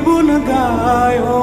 Tribun Gayo.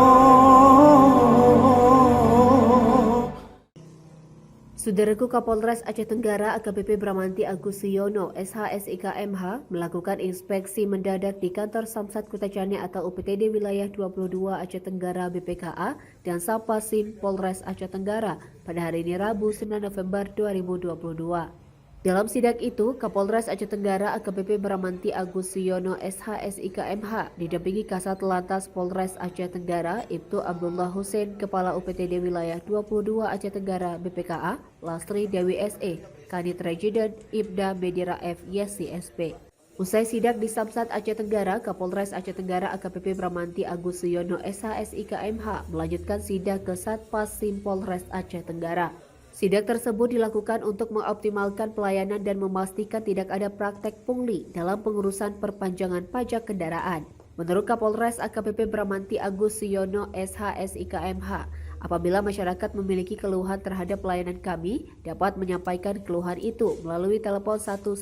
Saudaraku, Kapolres Aceh Tenggara AKBP Bramanti Agus Suyono SHSIKMH melakukan inspeksi mendadak di kantor Samsat Kutacani atau UPTD wilayah 22 Aceh Tenggara BPKA dan Sapasim Polres Aceh Tenggara pada hari ini Rabu 9 November 2022. Dalam sidak itu, Kapolres Aceh Tenggara AKBP Bramanti Agus Suyono SHSIKMH didampingi Kasat Lantas Polres Aceh Tenggara Ibtu Abdullah Hussein, Kepala UPTD wilayah 22 Aceh Tenggara BPKA, Lastri Dewi SE, Kanit Regiden Ibda Bedira F Yesi SP. Usai sidak di Samsat Aceh Tenggara, Kapolres Aceh Tenggara AKBP Bramanti Agus Suyono SHSIKMH melanjutkan sidak ke Satpasim Polres Aceh Tenggara. Sidak tersebut dilakukan untuk mengoptimalkan pelayanan dan memastikan tidak ada praktek pungli dalam pengurusan perpanjangan pajak kendaraan. Menurut Kapolres AKBP Bramanti Agus Suyono SHSIKMH, apabila masyarakat memiliki keluhan terhadap pelayanan kami, dapat menyampaikan keluhan itu melalui telepon 110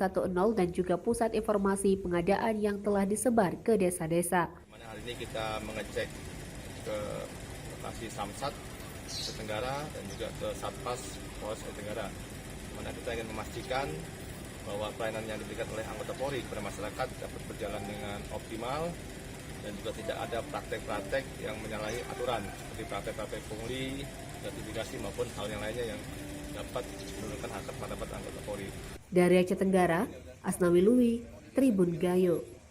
dan juga pusat informasi pengadaan yang telah disebar ke desa-desa. Hari ini kita mengecek ke lokasi Samsat Aceh Tenggara dan juga ke Satpas Polres Aceh Tenggara, mana kita ingin memastikan bahwa pelayanan yang diberikan oleh anggota Polri kepada masyarakat dapat berjalan dengan optimal dan juga tidak ada praktek-praktek yang menyalahi aturan seperti praktek-praktek pungli, gratifikasi maupun hal yang lainnya yang dapat menurunkan harkat martabat anggota Polri. Dari Aceh Tenggara, Asnawi Lui, Tribun Gayo.